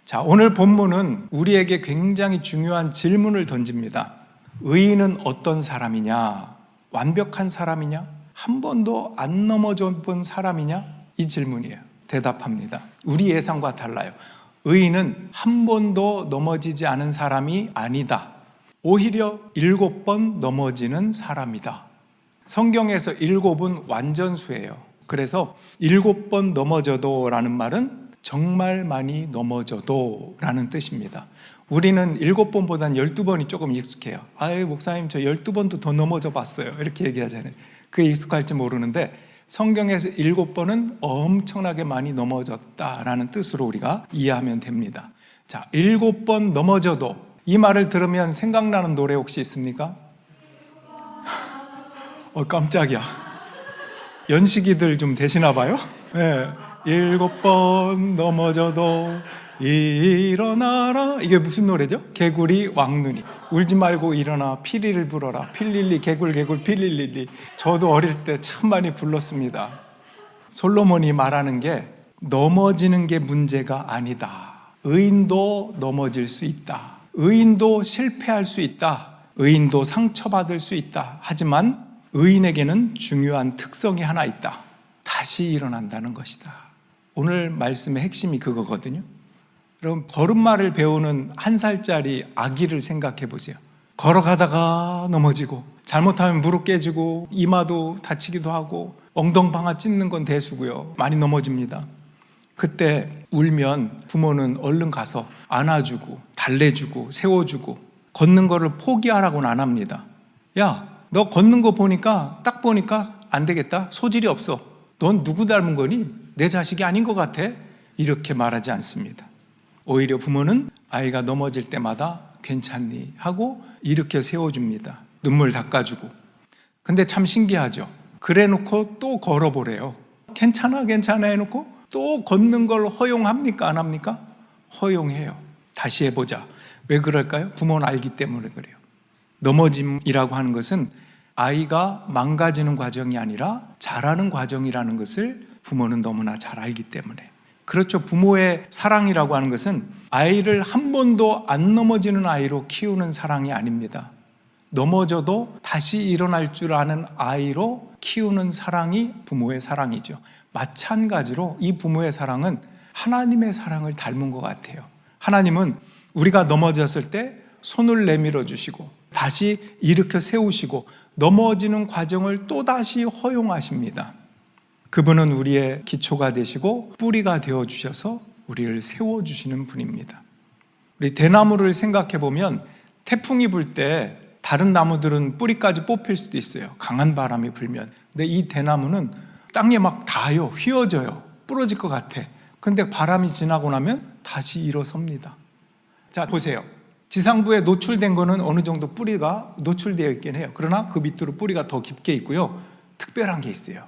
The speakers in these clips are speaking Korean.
자, 오늘 본문은 우리에게 굉장히 중요한 질문을 던집니다. 의인은 어떤 사람이냐? 완벽한 사람이냐? 한 번도 안 넘어져 본 사람이냐? 이 질문이에요. 대답합니다. 우리 예상과 달라요. 의인은 한 번도 넘어지지 않은 사람이 아니다. 오히려 7번 넘어지는 사람이다. 성경에서 7은 완전수예요. 그래서 7번 넘어져도 라는 말은 정말 많이 넘어져도 라는 뜻입니다. 우리는 7번보단 12번이 조금 익숙해요. 아유, 목사님, 저 12번도 더 넘어져 봤어요. 이렇게 얘기하잖아요. 그게 익숙할지 모르는데 성경에서 7번은 엄청나게 많이 넘어졌다라는 뜻으로 우리가 이해하면 됩니다. 자, 7번 넘어져도 이 말을 들으면 생각나는 노래 혹시 있습니까? 깜짝이야. 연식이들 좀 되시나 봐요? 네. 7번 넘어져도 일어나라. 이게 무슨 노래죠? 개구리 왕눈이 울지 말고 일어나 피리를 불어라. 필릴리 개굴 필릴리. 저도 어릴 때 참 많이 불렀습니다. 솔로몬이 말하는 게 넘어지는 게 문제가 아니다. 의인도 넘어질 수 있다. 의인도 실패할 수 있다. 의인도 상처받을 수 있다. 하지만 의인에게는 중요한 특성이 하나 있다. 다시 일어난다는 것이다. 오늘 말씀의 핵심이 그거거든요. 여러분, 걸음마를 배우는 1살짜리 아기를 생각해 보세요. 걸어가다가 넘어지고 잘못하면 무릎 깨지고 이마도 다치기도 하고 엉덩방아 찢는 건 대수고요. 많이 넘어집니다. 그때 울면 부모는 얼른 가서 안아주고 달래주고 세워주고 걷는 거를 포기하라고는 안 합니다. 야, 너 걷는 거 보니까 딱 보니까 안 되겠다. 소질이 없어. 넌 누구 닮은 거니? 내 자식이 아닌 것 같아. 이렇게 말하지 않습니다. 오히려 부모는 아이가 넘어질 때마다 괜찮니? 하고 일으켜 세워줍니다. 눈물 닦아주고. 근데 참 신기하죠. 그래 놓고 또 걸어보래요. 괜찮아 해놓고 또 걷는 걸 허용합니까? 안 합니까? 허용해요. 다시 해보자. 왜 그럴까요? 부모는 알기 때문에 그래요. 넘어짐이라고 하는 것은 아이가 망가지는 과정이 아니라 자라는 과정이라는 것을 부모는 너무나 잘 알기 때문에. 그렇죠. 부모의 사랑이라고 하는 것은 아이를 한 번도 안 넘어지는 아이로 키우는 사랑이 아닙니다. 넘어져도 다시 일어날 줄 아는 아이로 키우는 사랑이 부모의 사랑이죠. 마찬가지로 이 부모의 사랑은 하나님의 사랑을 닮은 것 같아요. 하나님은 우리가 넘어졌을 때 손을 내밀어 주시고 다시 일으켜 세우시고 넘어지는 과정을 또다시 허용하십니다. 그분은 우리의 기초가 되시고 뿌리가 되어주셔서 우리를 세워주시는 분입니다. 우리 대나무를 생각해 보면 태풍이 불 때 다른 나무들은 뿌리까지 뽑힐 수도 있어요. 강한 바람이 불면. 근데 이 대나무는 땅에 막 닿아요. 휘어져요. 부러질 것 같아. 근데 바람이 지나고 나면 다시 일어섭니다. 자, 보세요. 지상부에 노출된 거는 어느 정도 뿌리가 노출되어 있긴 해요. 그러나 그 밑으로 뿌리가 더 깊게 있고요. 특별한 게 있어요.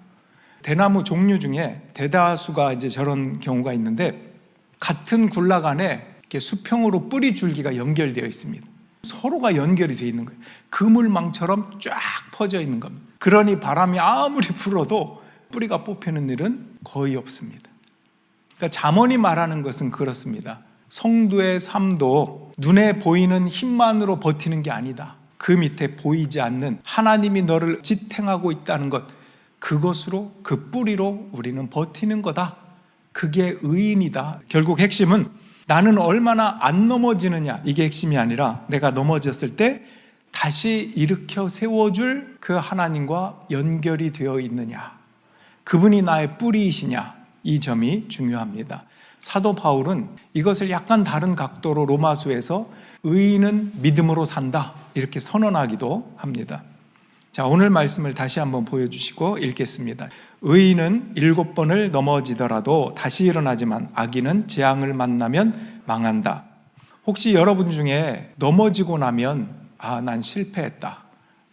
대나무 종류 중에 대다수가 이제 저런 경우가 있는데 같은 군락 안에 이렇게 수평으로 뿌리 줄기가 연결되어 있습니다. 서로가 연결이 되어 있는 거예요. 그물망처럼 쫙 퍼져 있는 겁니다. 그러니 바람이 아무리 불어도 뿌리가 뽑히는 일은 거의 없습니다. 그러니까 잠언이 말하는 것은 그렇습니다. 성도의 삶도 눈에 보이는 힘만으로 버티는 게 아니다. 그 밑에 보이지 않는 하나님이 너를 지탱하고 있다는 것, 그것으로, 그 뿌리로 우리는 버티는 거다. 그게 의인이다. 결국 핵심은 나는 얼마나 안 넘어지느냐, 이게 핵심이 아니라 내가 넘어졌을 때 다시 일으켜 세워줄 그 하나님과 연결이 되어 있느냐, 그분이 나의 뿌리이시냐, 이 점이 중요합니다. 사도 바울은 이것을 약간 다른 각도로 로마서에서 의인은 믿음으로 산다, 이렇게 선언하기도 합니다. 자, 오늘 말씀을 다시 한번 보여주시고 읽겠습니다. 의인은 7번을 넘어지더라도 다시 일어나지만 악인은 재앙을 만나면 망한다. 혹시 여러분 중에 넘어지고 나면 난 실패했다,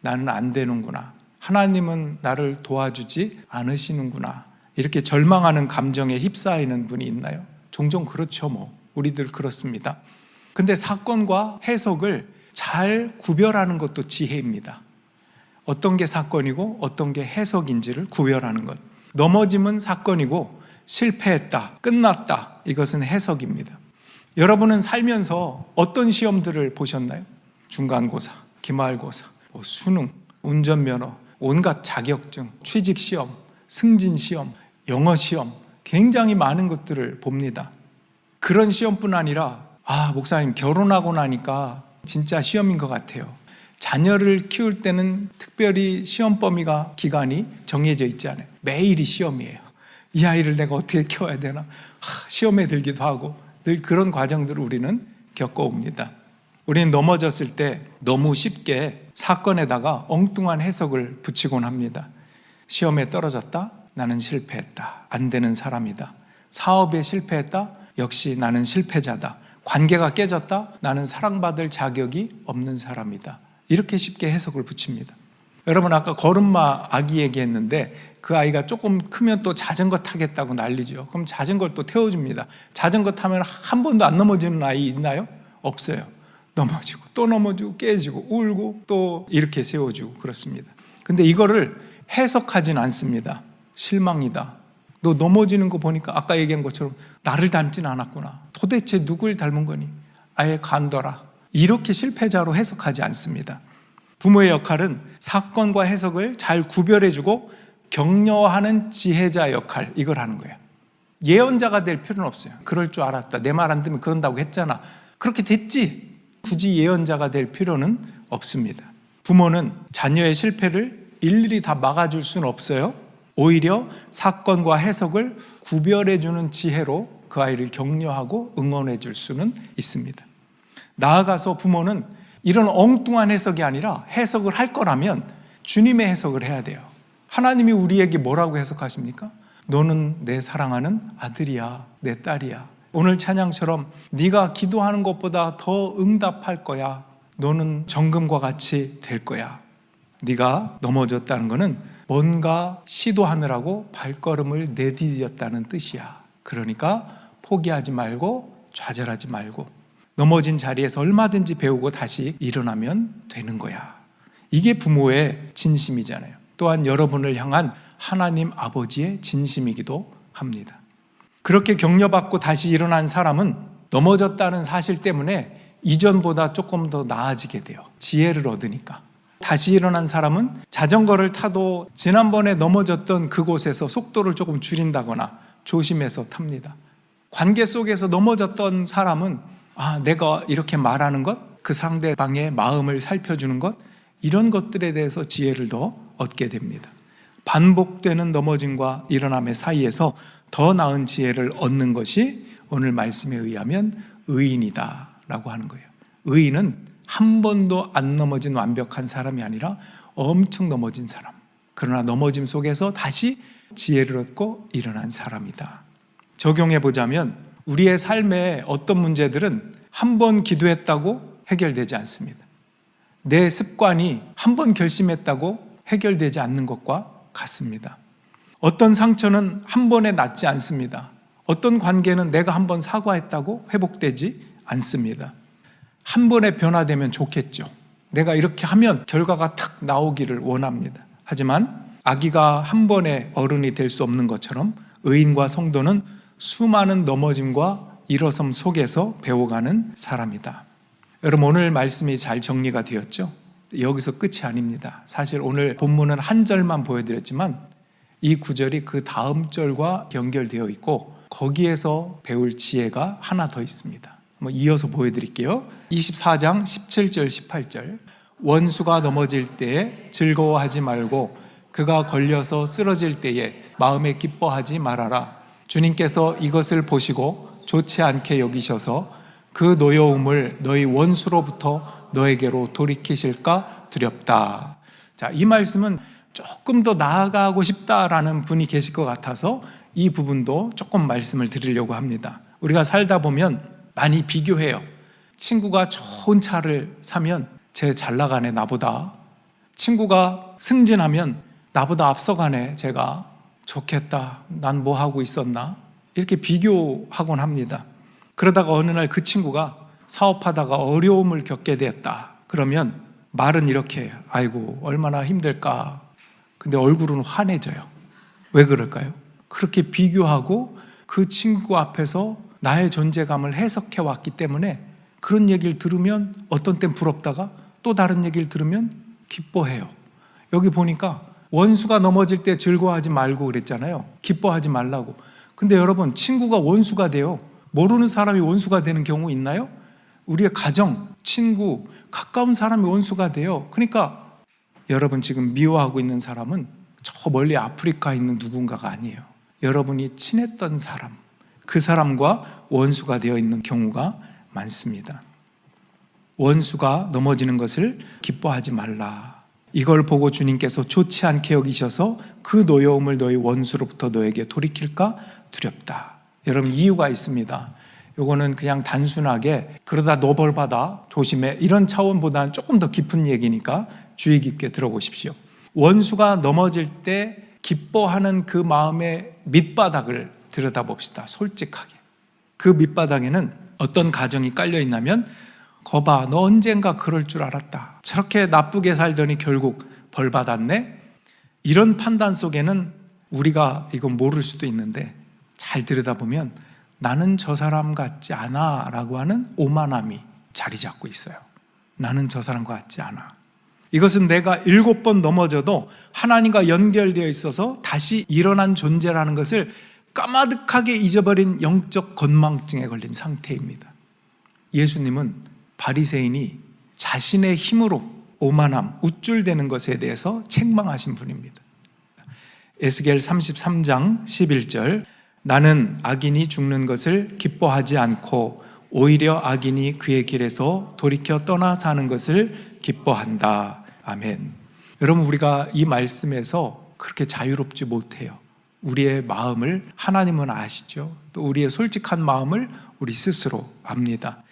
나는 안 되는구나, 하나님은 나를 도와주지 않으시는구나, 이렇게 절망하는 감정에 휩싸이는 분이 있나요? 종종 그렇죠. 우리들 그렇습니다. 근데 사건과 해석을 잘 구별하는 것도 지혜입니다. 어떤 게 사건이고 어떤 게 해석인지를 구별하는 것. 넘어짐은 사건이고 실패했다, 끝났다, 이것은 해석입니다. 여러분은 살면서 어떤 시험들을 보셨나요? 중간고사, 기말고사, 수능, 운전면허, 온갖 자격증, 취직시험, 승진시험, 영어시험, 굉장히 많은 것들을 봅니다. 그런 시험뿐 아니라 목사님 결혼하고 나니까 진짜 시험인 것 같아요. 자녀를 키울 때는 특별히 시험 범위가 기간이 정해져 있지 않아요. 매일이 시험이에요. 이 아이를 내가 어떻게 키워야 되나 시험에 들기도 하고 늘 그런 과정들을 우리는 겪어옵니다. 우리는 넘어졌을 때 너무 쉽게 사건에다가 엉뚱한 해석을 붙이곤 합니다. 시험에 떨어졌다? 나는 실패했다. 안 되는 사람이다. 사업에 실패했다? 역시 나는 실패자다. 관계가 깨졌다? 나는 사랑받을 자격이 없는 사람이다. 이렇게 쉽게 해석을 붙입니다. 여러분 아까 걸음마 아기 얘기했는데 그 아이가 조금 크면 또 자전거 타겠다고 난리죠. 그럼 자전거를 또 태워줍니다. 자전거 타면 한 번도 안 넘어지는 아이 있나요? 없어요. 넘어지고 또 넘어지고 깨지고 울고 또 이렇게 세워주고 그렇습니다. 근데 이거를 해석하진 않습니다. 실망이다. 너 넘어지는 거 보니까 아까 얘기한 것처럼 나를 닮진 않았구나. 도대체 누굴 닮은 거니? 아예 간둬라. 이렇게 실패자로 해석하지 않습니다. 부모의 역할은 사건과 해석을 잘 구별해주고 격려하는 지혜자 역할, 이걸 하는 거예요. 예언자가 될 필요는 없어요. 그럴 줄 알았다. 내 말 안 듣면 그런다고 했잖아. 그렇게 됐지. 굳이 예언자가 될 필요는 없습니다. 부모는 자녀의 실패를 일일이 다 막아줄 수는 없어요. 오히려 사건과 해석을 구별해주는 지혜로 그 아이를 격려하고 응원해줄 수는 있습니다. 나아가서 부모는 이런 엉뚱한 해석이 아니라 해석을 할 거라면 주님의 해석을 해야 돼요. 하나님이 우리에게 뭐라고 해석하십니까? 너는 내 사랑하는 아들이야, 내 딸이야. 오늘 찬양처럼 네가 기도하는 것보다 더 응답할 거야. 너는 정금과 같이 될 거야. 네가 넘어졌다는 것은 뭔가 시도하느라고 발걸음을 내디뎠다는 뜻이야. 그러니까 포기하지 말고 좌절하지 말고 넘어진 자리에서 얼마든지 배우고 다시 일어나면 되는 거야. 이게 부모의 진심이잖아요. 또한 여러분을 향한 하나님 아버지의 진심이기도 합니다. 그렇게 격려받고 다시 일어난 사람은 넘어졌다는 사실 때문에 이전보다 조금 더 나아지게 돼요. 지혜를 얻으니까. 다시 일어난 사람은 자전거를 타도 지난번에 넘어졌던 그곳에서 속도를 조금 줄인다거나 조심해서 탑니다. 관계 속에서 넘어졌던 사람은 내가 이렇게 말하는 것, 그 상대방의 마음을 살펴주는 것, 이런 것들에 대해서 지혜를 더 얻게 됩니다. 반복되는 넘어짐과 일어남의 사이에서 더 나은 지혜를 얻는 것이 오늘 말씀에 의하면 의인이다 라고 하는 거예요. 의인은 한 번도 안 넘어진 완벽한 사람이 아니라 엄청 넘어진 사람, 그러나 넘어짐 속에서 다시 지혜를 얻고 일어난 사람이다. 적용해 보자면 우리의 삶의 어떤 문제들은 한 번 기도했다고 해결되지 않습니다. 내 습관이 한 번 결심했다고 해결되지 않는 것과 같습니다. 어떤 상처는 한 번에 낫지 않습니다. 어떤 관계는 내가 한 번 사과했다고 회복되지 않습니다. 한 번에 변화되면 좋겠죠. 내가 이렇게 하면 결과가 탁 나오기를 원합니다. 하지만 아기가 한 번에 어른이 될 수 없는 것처럼 의인과 성도는 수많은 넘어짐과 일어섬 속에서 배워가는 사람이다. 여러분 오늘 말씀이 잘 정리가 되었죠? 여기서 끝이 아닙니다. 사실 오늘 본문은 한 절만 보여드렸지만 이 구절이 그 다음 절과 연결되어 있고 거기에서 배울 지혜가 하나 더 있습니다. 한번 이어서 보여드릴게요. 24장 17절 18절 원수가 넘어질 때에 즐거워하지 말고 그가 걸려서 쓰러질 때에 마음에 기뻐하지 말아라. 주님께서 이것을 보시고 좋지 않게 여기셔서 그 노여움을 너희 원수로부터 너에게로 돌이키실까 두렵다. 자, 이 말씀은 조금 더 나아가고 싶다라는 분이 계실 것 같아서 이 부분도 조금 말씀을 드리려고 합니다. 우리가 살다 보면 많이 비교해요. 친구가 좋은 차를 사면 쟤 잘 나가네 나보다. 친구가 승진하면 나보다 앞서가네 제가. 좋겠다. 난 뭐 하고 있었나? 이렇게 비교하곤 합니다. 그러다가 어느 날 그 친구가 사업하다가 어려움을 겪게 되었다. 그러면 말은 이렇게 해요. 아이고 얼마나 힘들까. 근데 얼굴은 환해져요. 왜 그럴까요? 그렇게 비교하고 그 친구 앞에서 나의 존재감을 해석해 왔기 때문에 그런 얘기를 들으면 어떤 땐 부럽다가 또 다른 얘기를 들으면 기뻐해요. 여기 보니까 원수가 넘어질 때 즐거워하지 말고 그랬잖아요. 기뻐하지 말라고. 근데 여러분, 친구가 원수가 돼요. 모르는 사람이 원수가 되는 경우 있나요? 우리의 가정, 친구, 가까운 사람이 원수가 돼요. 그러니까 여러분 지금 미워하고 있는 사람은 저 멀리 아프리카에 있는 누군가가 아니에요. 여러분이 친했던 사람, 그 사람과 원수가 되어 있는 경우가 많습니다. 원수가 넘어지는 것을 기뻐하지 말라. 이걸 보고 주님께서 좋지 않게 여기셔서 그 노여움을 너희 원수로부터 너에게 돌이킬까 두렵다. 여러분, 이유가 있습니다. 요거는 그냥 단순하게 그러다 너 벌 받아 조심해 이런 차원보다는 조금 더 깊은 얘기니까 주의 깊게 들어보십시오. 원수가 넘어질 때 기뻐하는 그 마음의 밑바닥을 들여다봅시다. 솔직하게. 그 밑바닥에는 어떤 가정이 깔려 있냐면, 거봐, 너 언젠가 그럴 줄 알았다. 저렇게 나쁘게 살더니 결국 벌 받았네. 이런 판단 속에는 우리가 이건 모를 수도 있는데 잘 들여다보면 나는 저 사람 같지 않아 라고 하는 오만함이 자리 잡고 있어요. 나는 저 사람과 같지 않아. 이것은 내가 7번 넘어져도 하나님과 연결되어 있어서 다시 일어난 존재라는 것을 까마득하게 잊어버린 영적 건망증에 걸린 상태입니다. 예수님은 바리새인이 자신의 힘으로 오만함, 우쭐대는 것에 대해서 책망하신 분입니다. 에스겔 33장 11절, 나는 악인이 죽는 것을 기뻐하지 않고 오히려 악인이 그의 길에서 돌이켜 떠나 사는 것을 기뻐한다. 아멘. 여러분, 우리가 이 말씀에서 그렇게 자유롭지 못해요. 우리의 마음을 하나님은 아시죠. 또 우리의 솔직한 마음을 우리 스스로 압니다.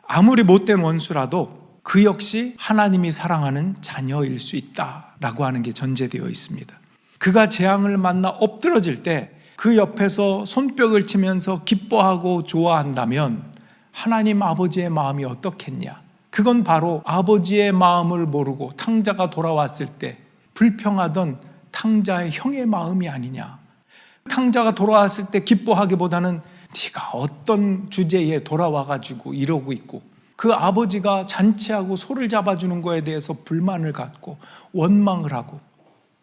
아무리 못된 원수라도 그 역시 하나님이 사랑하는 자녀일 수 있다라고 하는 게 전제되어 있습니다. 그가 재앙을 만나 엎드러질 때 그 옆에서 손뼉을 치면서 기뻐하고 좋아한다면 하나님 아버지의 마음이 어떻겠냐? 그건 바로 아버지의 마음을 모르고 탕자가 돌아왔을 때 불평하던 탕자의 형의 마음이 아니냐. 탕자가 돌아왔을 때 기뻐하기보다는 네가 어떤 주제에 돌아와가지고 이러고 있고, 그 아버지가 잔치하고 소를 잡아주는 거에 대해서 불만을 갖고 원망을 하고,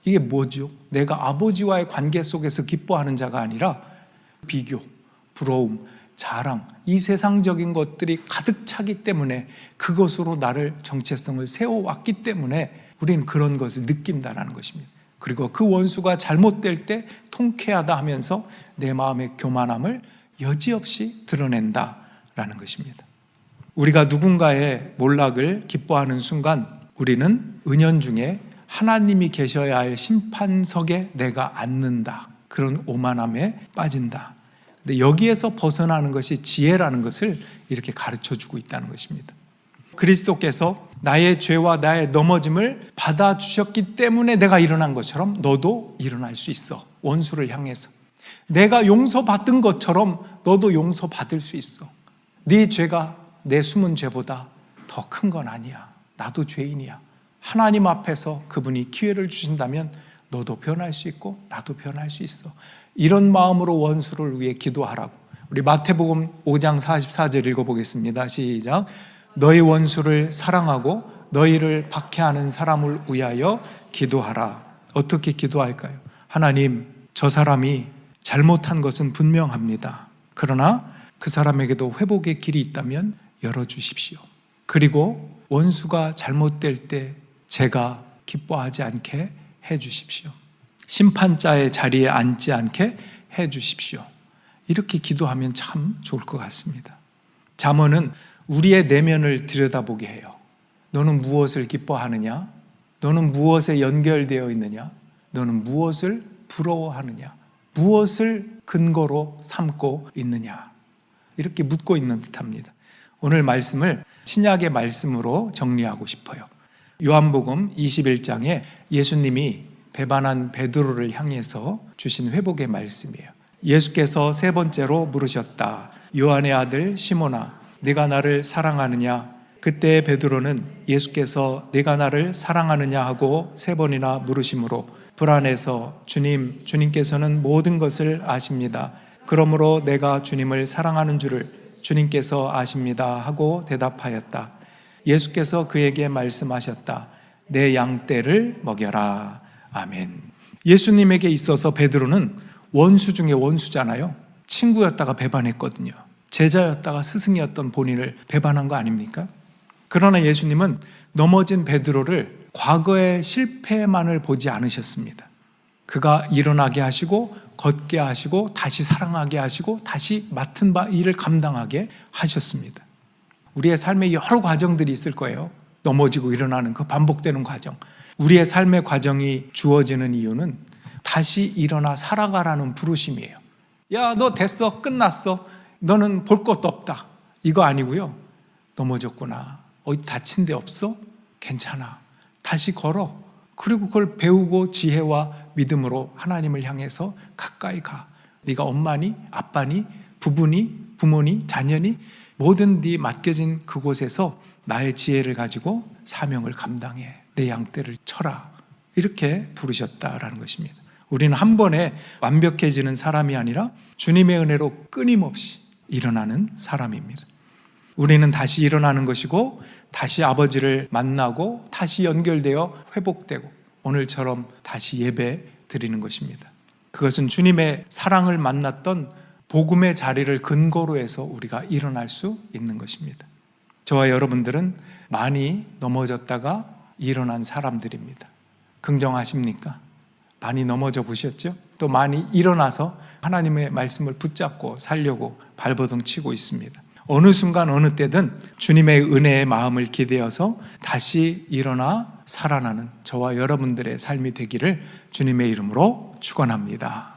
이게 뭐죠? 내가 아버지와의 관계 속에서 기뻐하는 자가 아니라 비교, 부러움, 자랑, 이 세상적인 것들이 가득 차기 때문에, 그것으로 나를 정체성을 세워왔기 때문에 우리는 그런 것을 느낀다는 것입니다. 그리고 그 원수가 잘못될 때 통쾌하다 하면서 내 마음의 교만함을 여지없이 드러낸다라는 것입니다. 우리가 누군가의 몰락을 기뻐하는 순간 우리는 은연중에 하나님이 계셔야 할 심판석에 내가 앉는다, 그런 오만함에 빠진다. 근데 여기에서 벗어나는 것이 지혜라는 것을 이렇게 가르쳐주고 있다는 것입니다. 그리스도께서 나의 죄와 나의 넘어짐을 받아주셨기 때문에 내가 일어난 것처럼 너도 일어날 수 있어. 원수를 향해서 내가 용서받은 것처럼 너도 용서받을 수 있어. 네 죄가 내 숨은 죄보다 더 큰 건 아니야. 나도 죄인이야. 하나님 앞에서 그분이 기회를 주신다면 너도 변할 수 있고 나도 변할 수 있어. 이런 마음으로 원수를 위해 기도하라고. 우리 마태복음 5장 44절 읽어보겠습니다. 시작. 너희 원수를 사랑하고 너희를 박해하는 사람을 위하여 기도하라. 어떻게 기도할까요? 하나님, 저 사람이 잘못한 것은 분명합니다. 그러나 그 사람에게도 회복의 길이 있다면 열어주십시오. 그리고 원수가 잘못될 때 제가 기뻐하지 않게 해주십시오. 심판자의 자리에 앉지 않게 해주십시오. 이렇게 기도하면 참 좋을 것 같습니다. 잠언은 우리의 내면을 들여다보게 해요. 너는 무엇을 기뻐하느냐? 너는 무엇에 연결되어 있느냐? 너는 무엇을 부러워하느냐? 무엇을 근거로 삼고 있느냐? 이렇게 묻고 있는 듯합니다. 오늘 말씀을 신약의 말씀으로 정리하고 싶어요. 요한복음 21장에 예수님이 배반한 베드로를 향해서 주신 회복의 말씀이에요. 예수께서 세 번째로 물으셨다. 요한의 아들 시몬아, 네가 나를 사랑하느냐? 그때 베드로는 예수께서 네가 나를 사랑하느냐 하고 세 번이나 물으심으로 불안해서 주님께서는 모든 것을 아십니다. 그러므로 내가 주님을 사랑하는 줄을 주님께서 아십니다 하고 대답하였다. 예수께서 그에게 말씀하셨다. 내 양떼를 먹여라. 아멘. 예수님에게 있어서 베드로는 원수 중에 원수잖아요. 친구였다가 배반했거든요. 제자였다가 스승이었던 본인을 배반한 거 아닙니까? 그러나 예수님은 넘어진 베드로를 과거의 실패만을 보지 않으셨습니다. 그가 일어나게 하시고 걷게 하시고 다시 사랑하게 하시고 다시 맡은 바 일을 감당하게 하셨습니다. 우리의 삶에 여러 과정들이 있을 거예요. 넘어지고 일어나는 그 반복되는 과정. 우리의 삶의 과정이 주어지는 이유는 다시 일어나 살아가라는 부르심이에요. 야, 너 됐어. 끝났어. 너는 볼 것도 없다. 이거 아니고요. 넘어졌구나. 어디 다친 데 없어? 괜찮아. 다시 걸어. 그리고 그걸 배우고 지혜와 믿음으로 하나님을 향해서 가까이 가. 네가 엄마니, 아빠니, 부부니, 부모니, 자녀니 모든 네 맡겨진 그곳에서 나의 지혜를 가지고 사명을 감당해. 내 양떼를 쳐라. 이렇게 부르셨다라는 것입니다. 우리는 한 번에 완벽해지는 사람이 아니라 주님의 은혜로 끊임없이 일어나는 사람입니다. 우리는 다시 일어나는 것이고 다시 아버지를 만나고 다시 연결되어 회복되고 오늘처럼 다시 예배 드리는 것입니다. 그것은 주님의 사랑을 만났던 복음의 자리를 근거로 해서 우리가 일어날 수 있는 것입니다. 저와 여러분들은 많이 넘어졌다가 일어난 사람들입니다. 긍정하십니까? 많이 넘어져 보셨죠? 또 많이 일어나서 하나님의 말씀을 붙잡고 살려고 발버둥 치고 있습니다. 어느 순간 어느 때든 주님의 은혜의 마음을 기대어서 다시 일어나 살아나는 저와 여러분들의 삶이 되기를 주님의 이름으로 축원합니다.